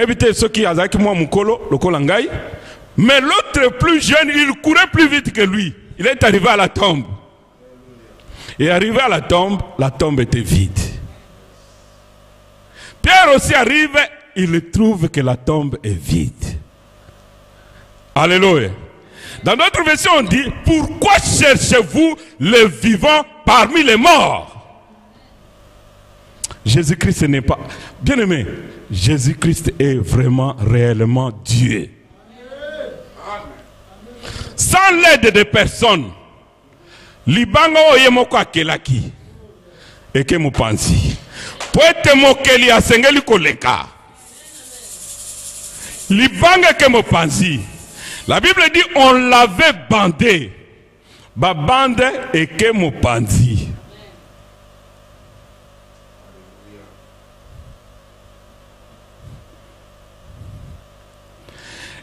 Évitez ceux qui ont moi mukolo, le kolangai. Mais l'autre plus jeune, il courait plus vite que lui. Il est arrivé à la tombe. Et arrivé à la tombe était vide. Pierre aussi arrive, il trouve que la tombe est vide. Alléluia. Dans notre version, on dit, pourquoi cherchez-vous le vivant parmi les morts? Jésus-Christ n'est pas... Bien aimé, Jésus-Christ est vraiment, réellement Dieu. Sans l'aide de personne, Libango oyemoko akelaki, eke mupanzi. Poete mokeli asengeli koleka. Libango eke mupanzi. La Bible dit on l'avait bandé. Ba bande eke mupanzi.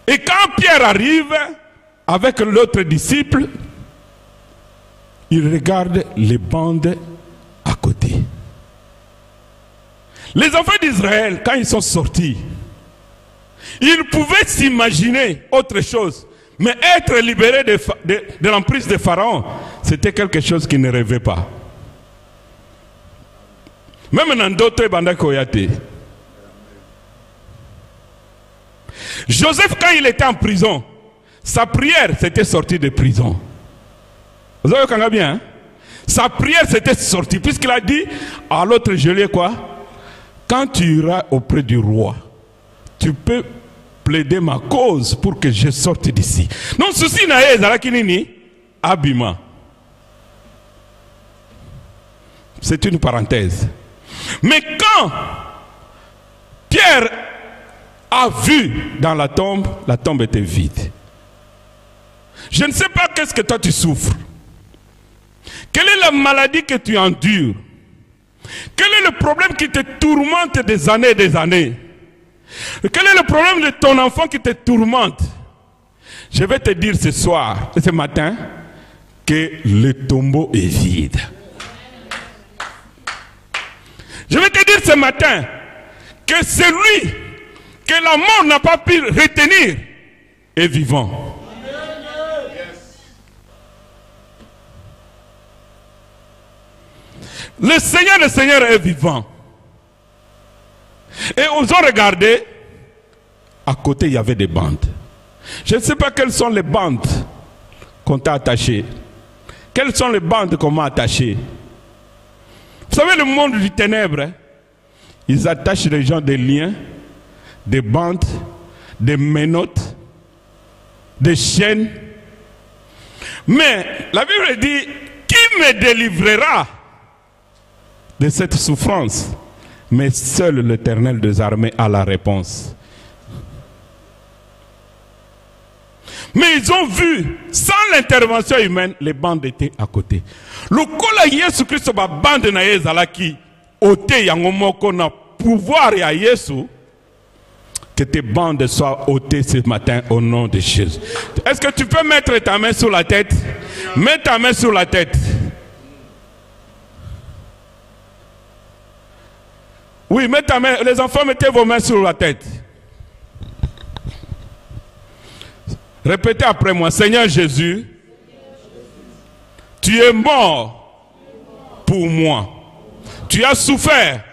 Et quand Pierre arrive avec l'autre disciple, il regarde les bandes à côté. Les enfants d'Israël, quand ils sont sortis, ils pouvaient s'imaginer autre chose. Mais être libérés de l'emprise de Pharaon, c'était quelque chose qu'ils ne rêvaient pas. Même dans d'autres bandes koyate. Joseph, quand il était en prison, sa prière s'était sortie de prison. Vous avez compris bien, hein? Sa prière s'était sortie, puisqu'il a dit à l'autre geôlier quoi? Quand tu iras auprès du roi, tu peux plaider ma cause pour que je sorte d'ici. Non, ceci n'a pas été abîma. C'est une parenthèse. Mais quand Pierre a vu dans la tombe était vide. Je ne sais pas qu'est-ce que toi tu souffres. Quelle est la maladie que tu endures? Quel est le problème qui te tourmente des années et des années? Quel est le problème de ton enfant qui te tourmente? Je vais te dire ce soir, ce matin, que le tombeau est vide. Je vais te dire ce matin que celui que la mort n'a pas pu retenir est vivant. Le Seigneur est vivant. Et ils ont regardé, à côté il y avait des bandes. Je ne sais pas quelles sont les bandes qu'on t'a attachées. Quelles sont les bandes qu'on m'a attachées? Vous savez, le monde du ténèbre, ils attachent les gens des liens, des bandes, des menottes, des chaînes. Mais la Bible dit, qui me délivrera de cette souffrance? Mais seul l'Éternel des armées a la réponse. Mais ils ont vu, sans l'intervention humaine, les bandes étaient à côté. Le kola Yesu Christ ba bande na ezalaki ôté yangomoko na pouvoir ya Yesu, que tes bandes soient ôtées ce matin au nom de Jésus. Est-ce que tu peux mettre ta main sur la tête? Mets ta main sur la tête. Oui, mets ta main. Les enfants, mettez vos mains sur la tête. Répétez après moi. Seigneur Jésus, tu es mort pour moi. Tu as souffert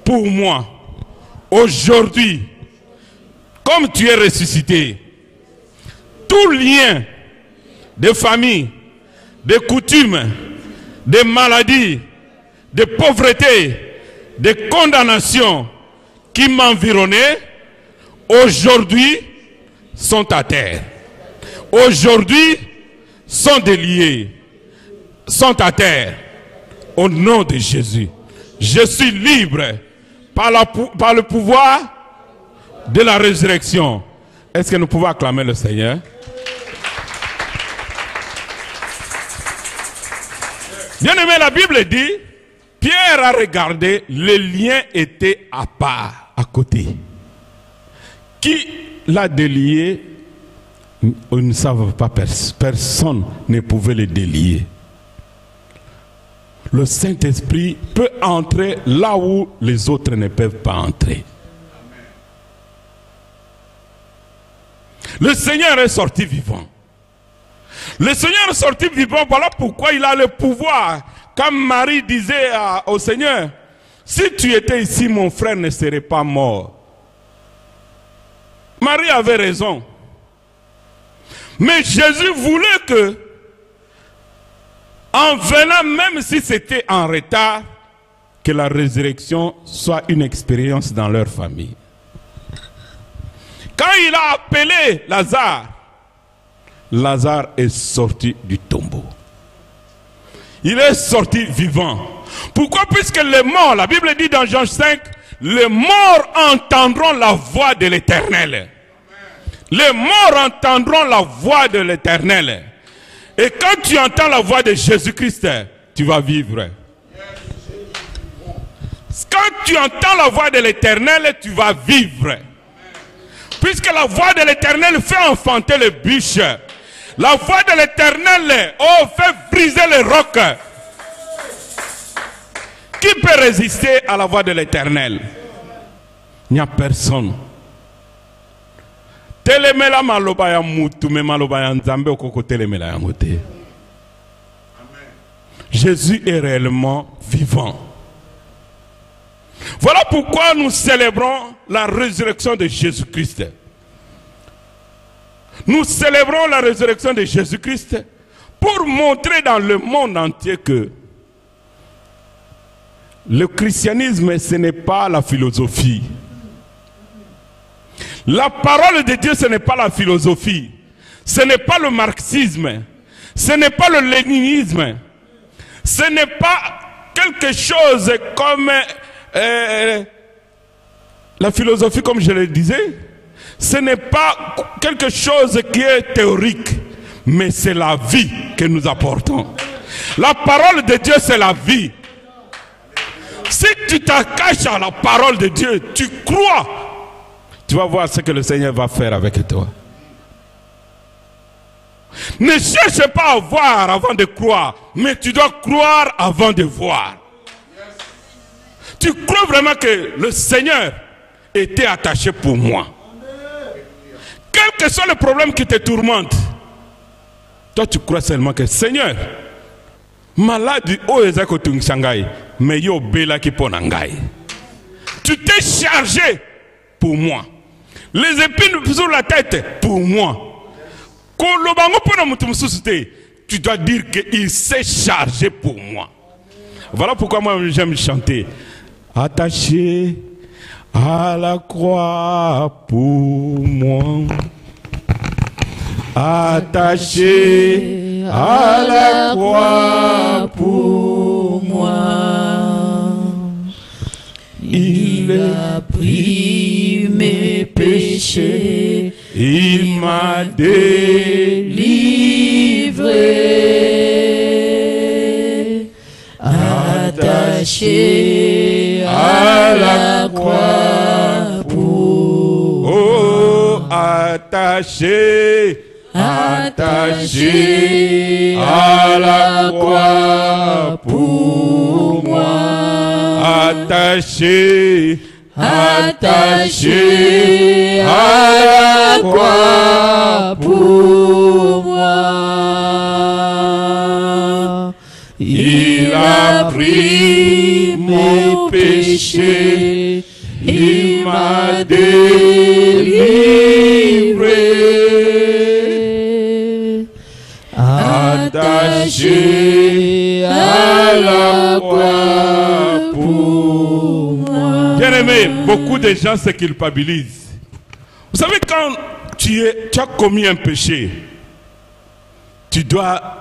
pour moi. Aujourd'hui, comme tu es ressuscité, tout lien de famille, de coutumes, de maladies, de pauvreté, de condamnations qui m'environnaient, aujourd'hui sont à terre. Aujourd'hui sont déliés, sont à terre. Au nom de Jésus, je suis libre par le pouvoir de la résurrection. Est-ce que nous pouvons acclamer le Seigneur? Bien aimé, la Bible dit, Pierre a regardé, les liens étaient à part, à côté. Qui l'a délié? Ils ne savent pas, personne ne pouvait les délier. Le Saint-Esprit peut entrer là où les autres ne peuvent pas entrer. Le Seigneur est sorti vivant. Le Seigneur est sorti vivant, voilà pourquoi il a le pouvoir. Comme Marie disait au Seigneur, si tu étais ici, mon frère ne serait pas mort. Marie avait raison. Mais Jésus voulait que, en venant, même si c'était en retard, que la résurrection soit une expérience dans leur famille. Quand il a appelé Lazare, Lazare est sorti du tombeau. Il est sorti vivant. Pourquoi? Puisque les morts, la Bible dit dans Jean 5, les morts entendront la voix de l'Éternel. Les morts entendront la voix de l'Éternel. Et quand tu entends la voix de Jésus-Christ, tu vas vivre. Quand tu entends la voix de l'Éternel, tu vas vivre. Puisque la voix de l'Éternel fait enfanter les bûches. La voix de l'Éternel, fait briser les rocs. Qui peut résister à la voix de l'Éternel? Il n'y a personne. Telemela maloba ya mutu me maloba ya nzambe okoko telemela ya mote. Jésus est réellement vivant. Voilà pourquoi nous célébrons la résurrection de Jésus-Christ. Nous célébrons la résurrection de Jésus-Christ pour montrer dans le monde entier que le christianisme, ce n'est pas la philosophie. La parole de Dieu, ce n'est pas la philosophie. Ce n'est pas le marxisme. Ce n'est pas le léninisme. Ce n'est pas quelque chose comme la philosophie, comme je le disais. Ce n'est pas quelque chose qui est théorique, mais c'est la vie que nous apportons. La parole de Dieu, c'est la vie. Si tu t'attaches à la parole de Dieu, tu crois, tu vas voir ce que le Seigneur va faire avec toi. Ne cherche pas à voir avant de croire, mais tu dois croire avant de voir. Tu crois vraiment que le Seigneur était attaché pour moi. Quel que soit le problème qui te tourmente, toi tu crois seulement que Seigneur, malade o ezako tungshangai, mais yo bela ki ponangai. Tu t'es chargé pour moi. Les épines sur la tête pour moi. Tu dois dire qu'il s'est chargé pour moi. Voilà pourquoi moi j'aime chanter. Attaché à la croix pour moi. Attaché à la croix pour moi. Il a pris mes péchés. Il m'a délivré. Attaché à la croix pour oh, attaché, attaché à la croix pour moi. Attaché, attaché à la croix pour moi. Il a pris mes péchés, il m'a délivré. Attaché à la croix pour moi. Bien-aimé, beaucoup de gens se culpabilisent. Vous savez, quand tu as commis un péché, tu dois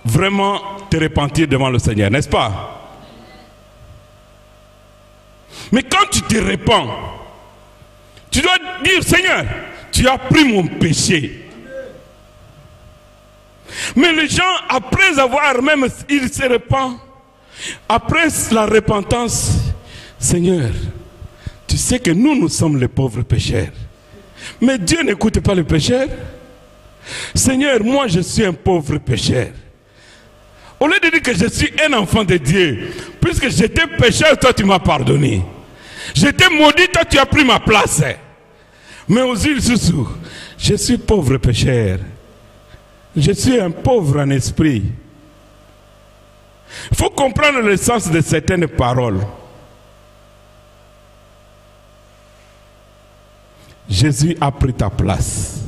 vraiment te repentir devant le Seigneur, n'est-ce pas? Mais quand tu te repens, tu dois dire, Seigneur, tu as pris mon péché. Mais les gens, après avoir, même ils se repentent, après la repentance, Seigneur, tu sais que nous sommes les pauvres pécheurs. Mais Dieu n'écoute pas les pécheurs. Seigneur, moi je suis un pauvre pécheur. Au lieu de dire que je suis un enfant de Dieu, puisque j'étais pécheur, toi tu m'as pardonné. J'étais maudit, toi tu as pris ma place. Mais aux îles Soussou, je suis pauvre pécheur. Je suis un pauvre en esprit. Il faut comprendre le sens de certaines paroles. Jésus a pris ta place.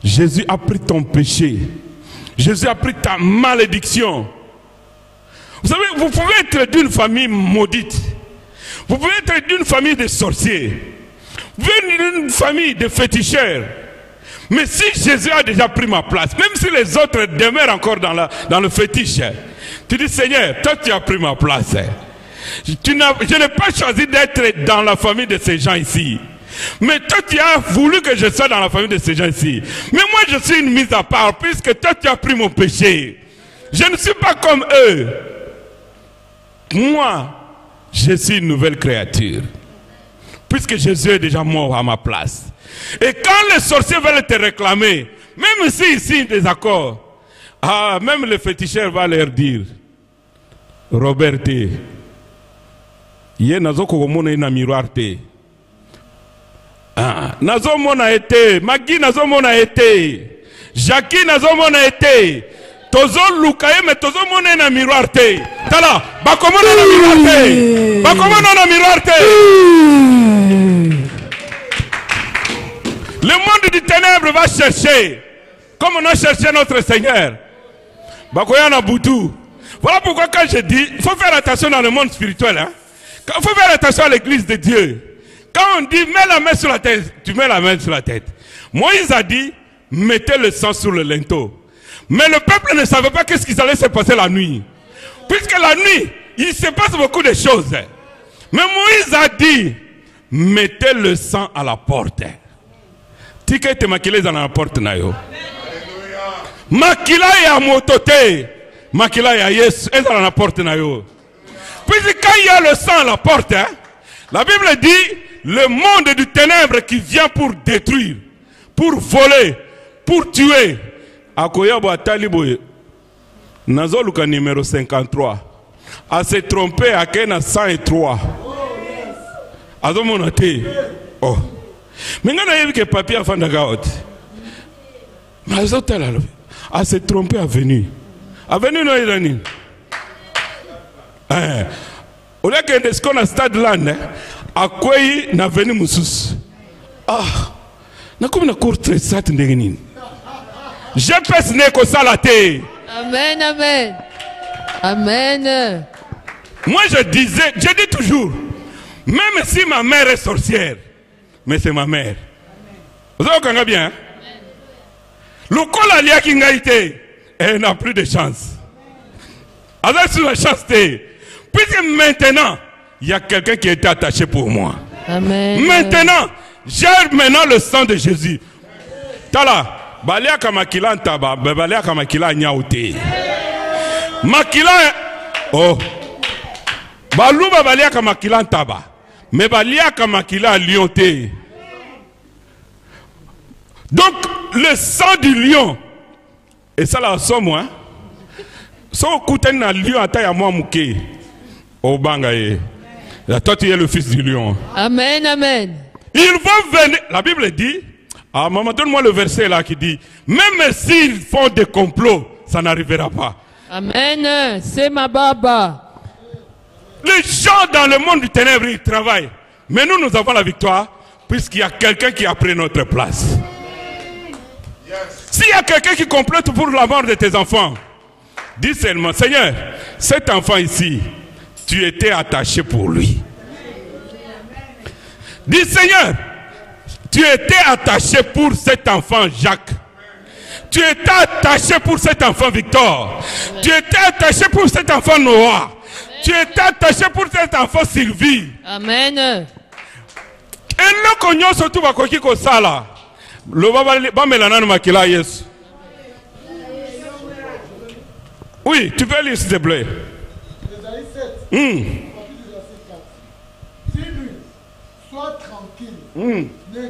Jésus a pris ton péché. Jésus a pris ta malédiction. Vous savez, vous pouvez être d'une famille maudite. Vous pouvez être d'une famille de sorciers. Vous pouvez être d'une famille de féticheurs. Mais si Jésus a déjà pris ma place, même si les autres demeurent encore dans le fétiche, tu dis, Seigneur, toi tu as pris ma place. Je n'ai pas choisi d'être dans la famille de ces gens ici. Mais toi tu as voulu que je sois dans la famille de ces gens ici. Mais moi je suis une mise à part, puisque toi tu as pris mon péché. Je ne suis pas comme eux. Moi, je suis une nouvelle créature. Puisque Jésus est déjà mort à ma place. Et quand les sorciers veulent te réclamer, même s'ils signent des accords, même le féticheur va leur dire, Robert, il y a un miroir. Nazo mona été, Magui nazo mona été, Jackie nazo mona été, Tozo Lukaye mais Tozo mona na miroir te. Tala, bakomo na miroir te, bakomo na miroir te. Le monde du ténèbre va chercher, comme on a cherché notre Seigneur. Bakoyana Boutou. Voilà pourquoi quand je dis, il faut faire attention dans le monde spirituel. Hein? Il faut faire attention à l'église de Dieu. Quand on dit, mets la main sur la tête, tu mets la main sur la tête. Moïse a dit, mettez le sang sur le linteau. Mais le peuple ne savait pas qu'est-ce qui allait se passer la nuit. Puisque la nuit, il se passe beaucoup de choses. Mais Moïse a dit, mettez le sang à la porte. Tika te makila dans la porte na yo. Makila ya motote. Makila ya Yesu est dans la porte na yo. Puis quand il y a le sang à la porte, hein, la Bible dit le monde du ténèbre qui vient pour détruire, pour voler, pour tuer. Akoyabo ataliboye. Nazoluka numéro 53. A se tromper à Kena 103. Azomonate. Oh. Mais quand on a vu que papier a fait de gaot, mais à se tromper à venir. À venir, non, il au lieu que ce qu'on a stade là, à quoi il n'a venu Moussous. Ah, n'a comme une cour très sat n'engin. Je pèse neko salaté. Amen, amen. Amen. Moi je dis toujours, même si ma mère est sorcière, mais c'est ma mère. Vous avez bien? Le col à l'ia qui n'a été, elle n'a plus de chance. Alors sur la chance, puisque maintenant, il y a quelqu'un qui était attaché pour moi. Amen. Maintenant, j'ai maintenant le sang de Jésus. Tala, balia kamakila ntaba, balia kamakila nyaote. Makila, oh, baluba balia kamakila ntaba, mais balia kamakila lionté. Donc, le sang du lion, et ça là, c'est moi. So kouten na lion ata ya moi mouké. Au bangaye. Toi tu es le fils du lion. Amen, amen. Ils vont venir. La Bible dit, ah maman donne-moi le verset là qui dit, même s'ils font des complots, ça n'arrivera pas. Amen. C'est ma baba. Les gens dans le monde du ténèbre, ils travaillent. Mais nous, nous avons la victoire, puisqu'il y a quelqu'un qui a pris notre place. S'il y a quelqu'un qui complote pour la mort de tes enfants, dis seulement, Seigneur, cet enfant ici, tu étais attaché pour lui. Dis Seigneur, tu étais attaché pour cet enfant Jacques. Tu étais attaché pour cet enfant Victor. Tu étais attaché pour cet enfant Noah. Tu étais attaché pour cet enfant Sylvie. Amen. Et le cognon surtout va koki ko sala. Le baba melanano makila Yesu. Oui, tu peux lire s'il te plaît. Sois tranquille, ne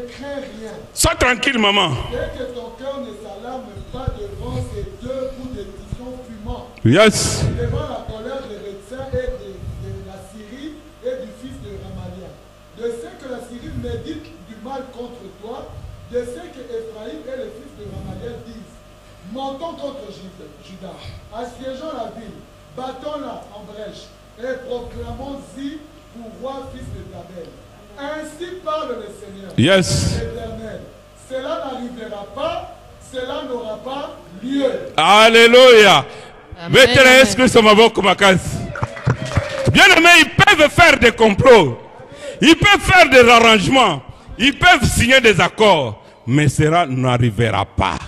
crains rien. Sois tranquille, maman. Dès que ton cœur ne s'alarme pas devant ces deux bouts de tison fumants, Yes. devant la colère des médecins et de la Syrie et du fils de Ramalia, de ce que la Syrie médite du mal contre toi, de ce que Ephraïm et les fils de Ramaliel disent. Montons contre Judas, assiégeons la ville, battons-la en brèche, et proclamons-y pour roi fils de Tabel. Ainsi parle le Seigneur, Yes. l'Éternel. Cela n'arrivera pas, cela n'aura pas lieu. Alléluia. Amen, amen. Bien aimé, ils peuvent faire des complots. Ils peuvent faire des arrangements. Ils peuvent signer des accords. Mais cela n'arrivera pas.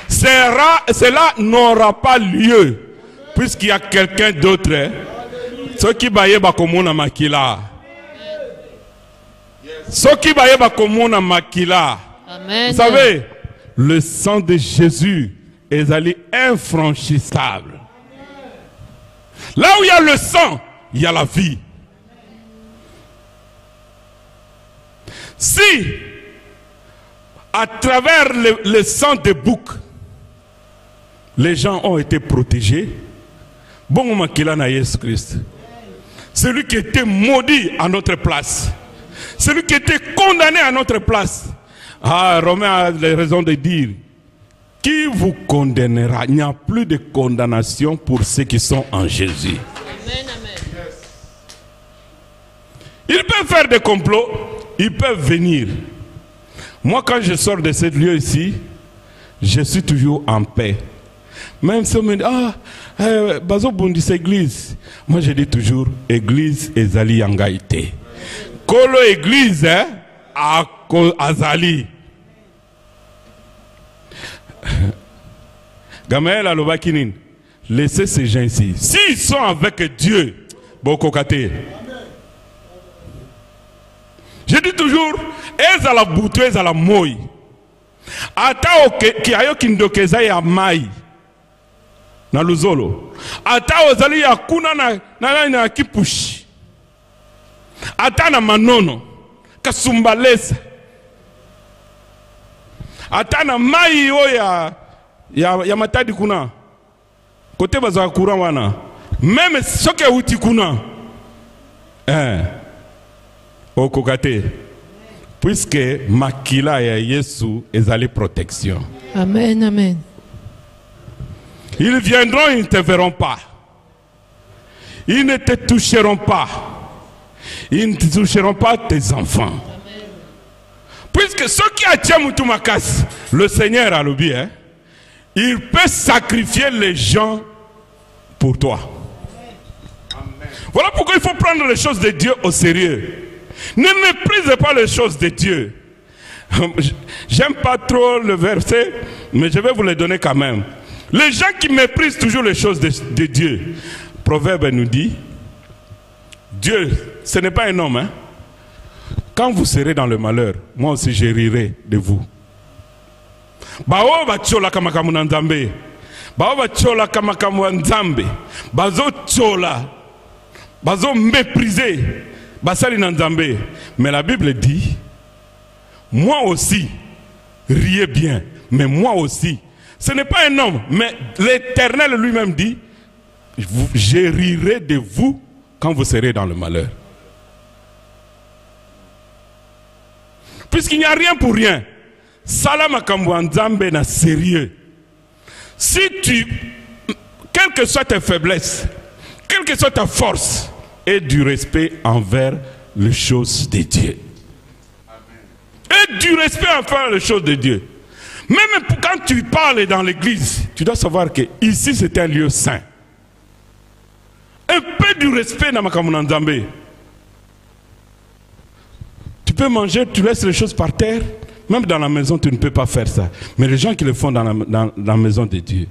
Cela n'aura pas lieu. Puisqu'il y a quelqu'un d'autre. Ceux qui baillent bakomona makila. Ceux qui baillent bakomona makila. Amen. Vous savez, le sang de Jésus est allé infranchissable. Là où il y a le sang, il y a la vie. Si, à travers le sang des boucs, les gens ont été protégés, bon makila na Jésus Christ. Celui qui était maudit à notre place, celui qui était condamné à notre place. Ah, Romain a raison de dire, qui vous condamnera? Il n'y a plus de condamnation pour ceux qui sont en Jésus. Amen, amen. Ils peuvent faire des complots, ils peuvent venir. Moi, quand je sors de ce lieu ici, je suis toujours en paix. Même si on me dit, Bazo Bondis église. Moi, je dis toujours, église ezali yangaïté. Kolo église, azali. Gamaël Alobakinin, laissez ces gens ici. S'ils sont avec Dieu, Bokokate. Je dis toujours, eza la boutou, eza la moi. Ata ki ayo kindokeza ya mai. Na luzolo. Ata ozali ya kuna na kipushi. Ata na manono. Kasumbalesa. Ata na mai yo ya matadi kuna. Kote baza courant wana. Même soke uti kuna. Okokate. Puisque makila ya Yesu ezali protection. Amen, amen. Ils viendront, ils ne te verront pas. Ils ne te toucheront pas. Ils ne toucheront pas tes enfants. Amen. Puisque ceux qui attirent Moutumakas, le Seigneur a l'oublié, hein, il peut sacrifier les gens pour toi. Amen. Voilà pourquoi il faut prendre les choses de Dieu au sérieux. Ne méprisez pas les choses de Dieu. J'aime pas trop le verset, mais je vais vous le donner quand même. Les gens qui méprisent toujours les choses de Dieu. Proverbe nous dit, Dieu, ce n'est pas un homme. Hein? Quand vous serez dans le malheur, moi aussi je rirai de vous. Bao ba chola kama kamunanzambe. Bao ba chola kama kamunanzambe. Bazo chola. Bazo mépriser. Basali nanzambe. Mais la Bible dit, moi aussi, riez bien. Mais moi aussi. Ce n'est pas un homme, mais l'Éternel lui-même dit, je rirai de vous quand vous serez dans le malheur. Puisqu'il n'y a rien pour rien. Salama Kambuanzambe na sérieux. Si tu, quelles que soient tes faiblesses, quelle que soit ta force, aie du respect envers les choses de Dieu. Aie du respect envers les choses de Dieu. Même quand tu parles dans l'église, tu dois savoir que ici c'est un lieu saint. Un peu du respect dans Makamunanzambe. Tu peux manger, tu laisses les choses par terre. Même dans la maison, tu ne peux pas faire ça. Mais les gens qui le font dans la maison de Dieu.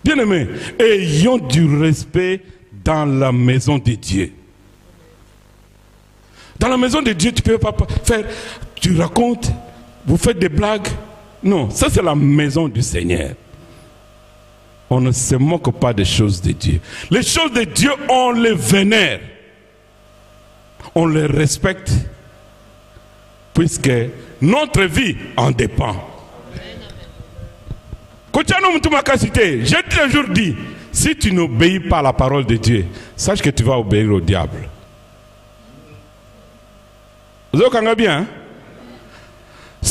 Bien aimés, ayons du respect dans la maison de Dieu. Dans la maison de Dieu, tu ne peux pas faire, tu racontes, vous faites des blagues. Non, ça c'est la maison du Seigneur. On ne se moque pas des choses de Dieu. Les choses de Dieu, on les vénère. On les respecte. Puisque notre vie en dépend. J'ai toujours dit, si tu n'obéis pas à la parole de Dieu, sache que tu vas obéir au diable. Vous avez bien, hein?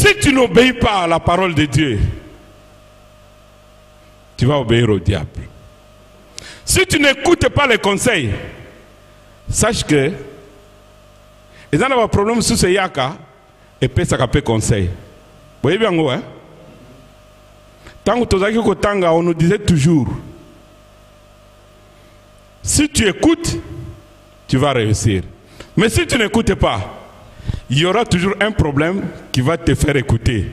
Si tu n'obéis pas à la parole de Dieu, tu vas obéir au diable. Si tu n'écoutes pas les conseils, sache que ils ont un problème sous ce yaka et puis ça peut conseil. Vous voyez bien, hein? Tant que on nous disait toujours, si tu écoutes, tu vas réussir. Mais si tu n'écoutes pas, il y aura toujours un problème qui va te faire écouter.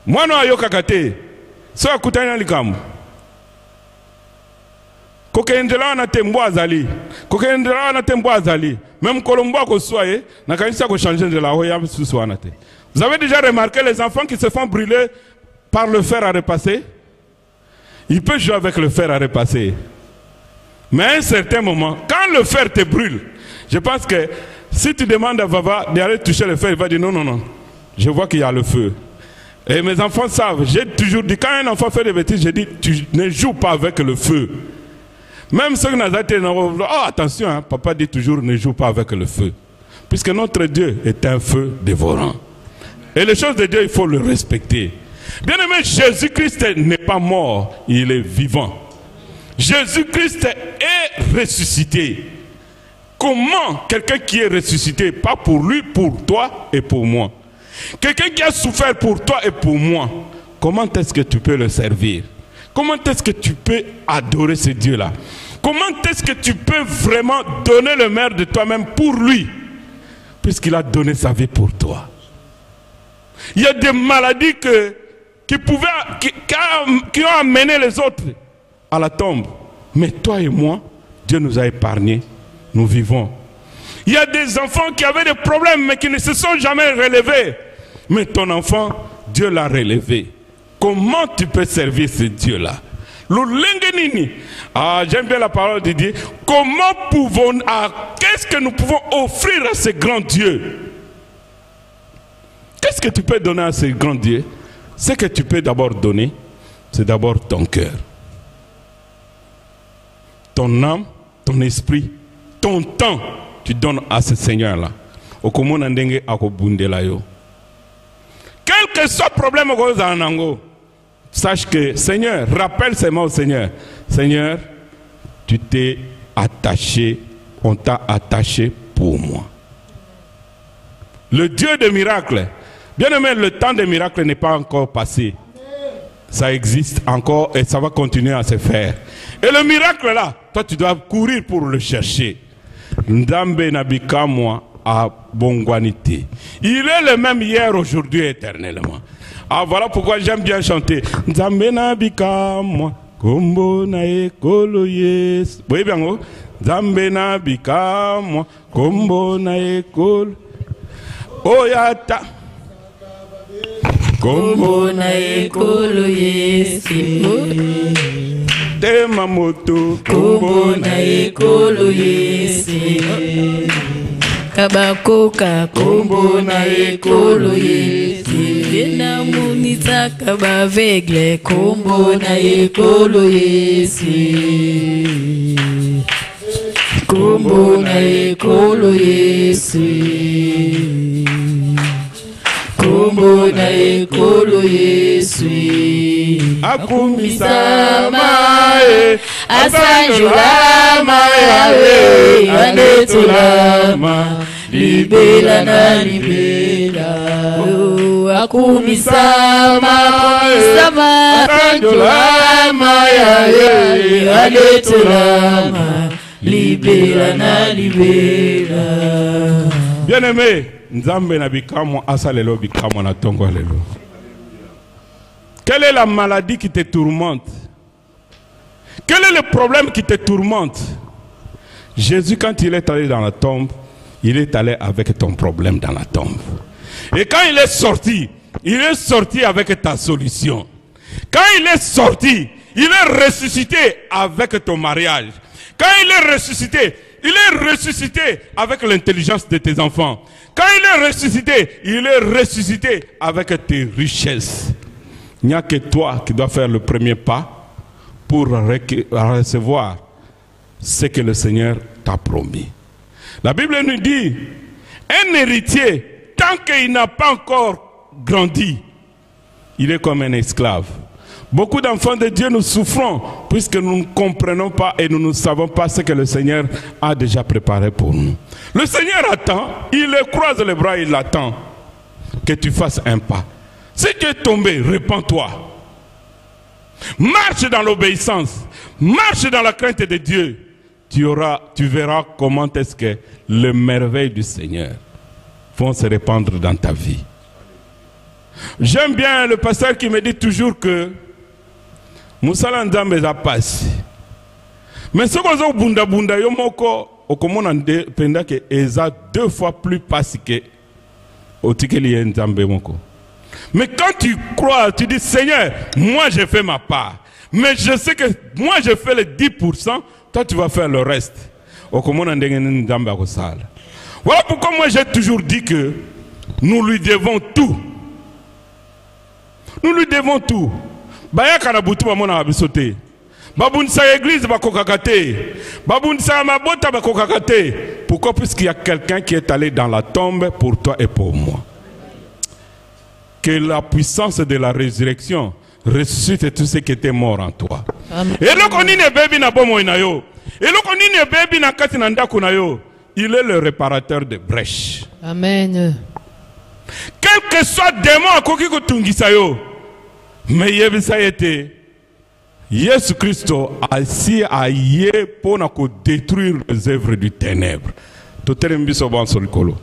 Moi, non, yo kakate, so écouter un likam. Kokendela na tembo azali, kokendela na tembo azali. Même Colombo ko soye, na kanisa ko changer de la hoya susuanate. Vous avez déjà remarqué les enfants qui se font brûler par le fer à repasser? Ils peuvent jouer avec le fer à repasser. Mais à un certain moment, quand le fer te brûle, je pense que si tu demandes à Vava d'aller toucher le fer, il va dire non, non, non. Je vois qu'il y a le feu. Et mes enfants savent, j'ai toujours dit, quand un enfant fait des bêtises, je dis, tu ne joues pas avec le feu. Même ceux qui n'ont pas été, oh attention, hein, papa dit toujours, ne joue pas avec le feu. Puisque notre Dieu est un feu dévorant. Et les choses de Dieu, il faut le respecter. Bien aimé, Jésus-Christ n'est pas mort, il est vivant. Jésus-Christ est ressuscité. Comment quelqu'un qui est ressuscité, pas pour lui, pour toi et pour moi. Quelqu'un qui a souffert pour toi et pour moi, comment est-ce que tu peux le servir? Comment est-ce que tu peux adorer ce Dieu-là? Comment est-ce que tu peux vraiment donner le meilleur de toi-même pour lui? Puisqu'il a donné sa vie pour toi. Il y a des maladies qui ont amené les autres à la tombe. Mais toi et moi, Dieu nous a épargnés. Nous vivons. Il y a des enfants qui avaient des problèmes mais qui ne se sont jamais relevés. Mais ton enfant, Dieu l'a relevé. Comment tu peux servir ce Dieu-là? Ah, j'aime bien la parole de Dieu. Qu'est-ce que nous pouvons offrir à ce grand Dieu? Qu'est-ce que tu peux donner à ce grand Dieu? Ce que tu peux d'abord donner, c'est d'abord ton cœur. Ton âme, ton esprit, ton temps, tu donnes à ce Seigneur-là. Quel que soit le problème, sache que, Seigneur, rappelle ces mots au Seigneur. Seigneur, tu t'es attaché, on t'a attaché pour moi. Le Dieu des miracles, bien aimé, le temps des miracles n'est pas encore passé. Ça existe encore et ça va continuer à se faire. Et le miracle là, toi tu dois courir pour le chercher. Ndambe nabika moi à Bongwanité. Il est le même hier, aujourd'hui, éternellement. Ah, voilà pourquoi j'aime bien chanter. Ndambe nabika moi, kombo na ekolo yes. Vous voyez bien, oh? Ndambe nabika moi, kombo na ekolo. Oyata. Kombo na ekolo Yesu. Tema moto. Kombo na ekolo Yesu. Kabakoka kombo na ekolo Yesu. Bena munita kabavegle kombo na ekolo Yesu. Kombo na ekolo Yesu. Kombo na ekolo Yesu. Akumisa mae, asanjula mae, anetulama, libela na libela. Akumisa mae, asanjula mae, anetulama, libela na libela. Bien aimé, Nzambe na bikamo asalelo bikamo na tongo lelo. Quelle est la maladie qui te tourmente? Quel est le problème qui te tourmente? Jésus, quand il est allé dans la tombe, il est allé avec ton problème dans la tombe. Et quand il est sorti avec ta solution. Quand il est sorti, il est ressuscité avec ton mariage. Quand il est ressuscité avec l'intelligence de tes enfants. Quand il est ressuscité avec tes richesses. Il n'y a que toi qui dois faire le premier pas pour recevoir ce que le Seigneur t'a promis. La Bible nous dit, un héritier, tant tant qu'il n'a pas encore grandi, il est comme un esclave. Beaucoup d'enfants de Dieu nous souffrons puisque nous ne comprenons pas et nous ne savons pas ce que le Seigneur a déjà préparé pour nous. Le Seigneur attend, il croise les bras, il attend que tu fasses un pas. Si tu es tombé, répands-toi. Marche dans l'obéissance, marche dans la crainte de Dieu. Tu verras comment est-ce que les merveilles du Seigneur vont se répandre dans ta vie. J'aime bien le pasteur qui me dit toujours que Musala Nzambe za passe. Mais ce qu'on a bunda bunda yomoko okomona penda que eza 2 fois plus passe que otikeli Nzambe moko. Mais quand tu crois, tu dis Seigneur, moi j'ai fait ma part. Mais je sais que moi j'ai fait les 10%, toi tu vas faire le reste. Okomona ndenge Nzambe akosala. Voilà pourquoi moi j'ai toujours dit que nous lui devons tout. Nous lui devons tout. Bayaka na butu ba mona abisote. Babunisa église ba kokakate. Babunisa mabota ba kokakate. Pourquoi? Puisqu'il y a quelqu'un qui est allé dans la tombe pour toi et pour moi. Que la puissance de la résurrection ressuscite tout ce qui était mort en toi. Et le konine baby na bomo ina yo. Et le konine baby na kati na ndako na yo. Il est le réparateur de brèches. Amen. Quel que soit démon à koki kutungisa yo. Mais yebisa été Jésus Christ a si aillé pour détruire les œuvres du ténèbre. Tout est un biso ban sur le colo.